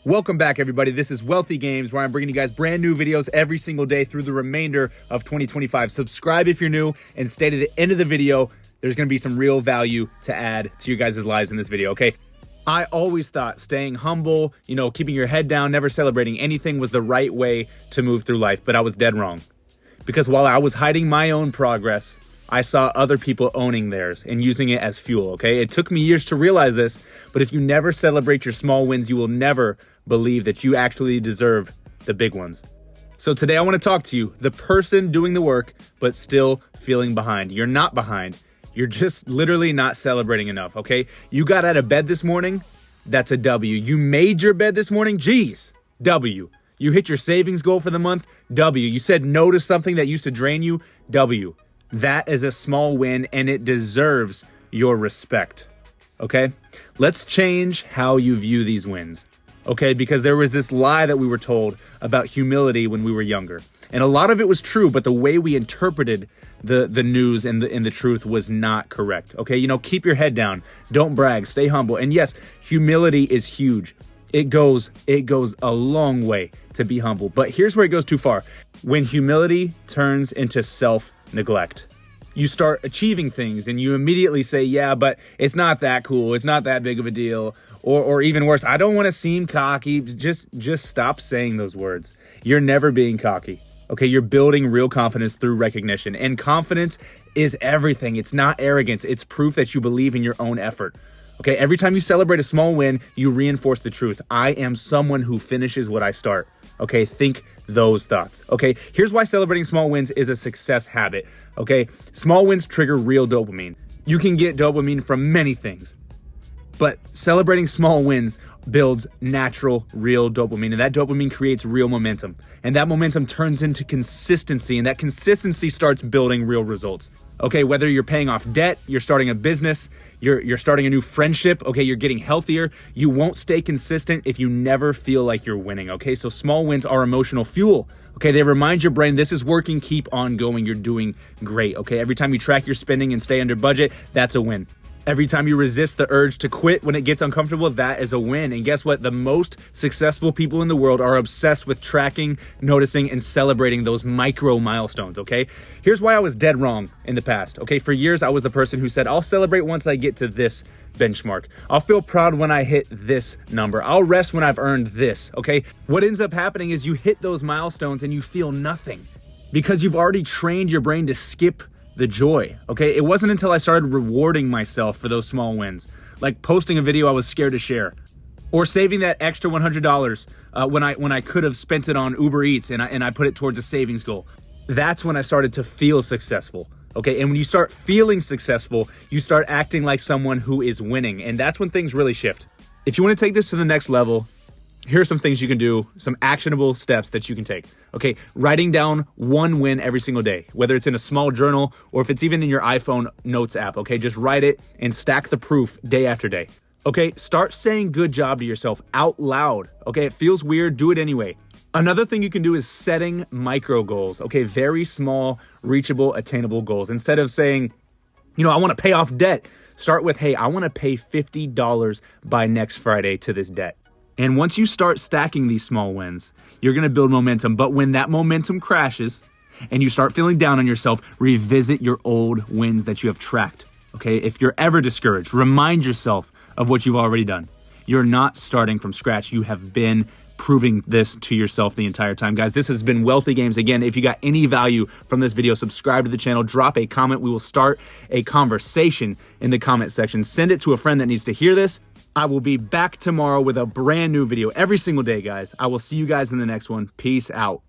Welcome back, everybody. This is Wealthy Games, where I'm bringing you guys brand new videos every single day through the remainder of 2025. Subscribe if you're new, and stay to the end of the video. There's going to be some real value to add to your guys' lives in this video, okay? I always thought staying humble, keeping your head down, never celebrating anything was the right way to move through life, but I was dead wrong. Because while I was hiding my own progress, I saw other people owning theirs and using it as fuel, okay? It took me years to realize this, but if you never celebrate your small wins, you will never believe that you actually deserve the big ones. So today I want to talk to you, the person doing the work, but still feeling behind. You're not behind. You're just literally not celebrating enough, okay? You got out of bed this morning, that's a W. You made your bed this morning, geez, W. You hit your savings goal for the month, W. You said no to something that used to drain you, W. That is a small win, and it deserves your respect, okay? Let's change how you view these wins, okay? Because there was this lie that we were told about humility when we were younger. And a lot of it was true, but the way we interpreted the news and the truth was not correct, okay? Keep your head down. Don't brag. Stay humble. And yes, humility is huge. It goes a long way to be humble. But here's where it goes too far. When humility turns into self-neglect. You start achieving things and you immediately say, yeah, but it's not that cool. It's not that big of a deal. Or even worse, I don't want to seem cocky. Just stop saying those words. You're never being cocky. Okay, you're building real confidence through recognition. And confidence is everything. It's not arrogance. It's proof that you believe in your own effort. Okay, every time you celebrate a small win, you reinforce the truth. I am someone who finishes what I start. Okay, think those thoughts. Okay, here's why celebrating small wins is a success habit. Okay, small wins trigger real dopamine. You can get dopamine from many things, but celebrating small wins builds natural, real dopamine, and that dopamine creates real momentum. And that momentum turns into consistency, and that consistency starts building real results. Okay, whether you're paying off debt, you're starting a business, you're starting a new friendship, okay, you're getting healthier, you won't stay consistent if you never feel like you're winning, okay? So small wins are emotional fuel, okay? They remind your brain, this is working, keep on going, you're doing great, okay? Every time you track your spending and stay under budget, that's a win. Every time you resist the urge to quit when it gets uncomfortable, that is a win. And guess what? The most successful people in the world are obsessed with tracking, noticing, and celebrating those micro milestones, okay? Here's why I was dead wrong in the past, okay? For years, I was the person who said, I'll celebrate once I get to this benchmark. I'll feel proud when I hit this number. I'll rest when I've earned this, okay? What ends up happening is you hit those milestones and you feel nothing because you've already trained your brain to skip the joy, okay? It wasn't until I started rewarding myself for those small wins, like posting a video I was scared to share, or saving that extra $100 when I could have spent it on Uber Eats and I put it towards a savings goal. That's when I started to feel successful, okay? And when you start feeling successful, you start acting like someone who is winning, and that's when things really shift. If you want to take this to the next level, here are some things you can do, some actionable steps that you can take. Okay, writing down one win every single day, whether it's in a small journal or if it's even in your iPhone notes app, okay? Just write it and stack the proof day after day. Okay, start saying good job to yourself out loud. Okay, it feels weird, do it anyway. Another thing you can do is setting micro goals, okay? Very small, reachable, attainable goals. Instead of saying, I want to pay off debt, start with, hey, I want to pay $50 by next Friday to this debt. And once you start stacking these small wins, you're going to build momentum. But when that momentum crashes and you start feeling down on yourself, revisit your old wins that you have tracked. Okay, if you're ever discouraged, remind yourself of what you've already done. You're not starting from scratch. You have been proving this to yourself the entire time. Guys, this has been Wealthy Games. Again, if you got any value from this video, subscribe to the channel, drop a comment. We will start a conversation in the comment section. Send it to a friend that needs to hear this. I will be back tomorrow with a brand new video every single day, guys. I will see you guys in the next one. Peace out.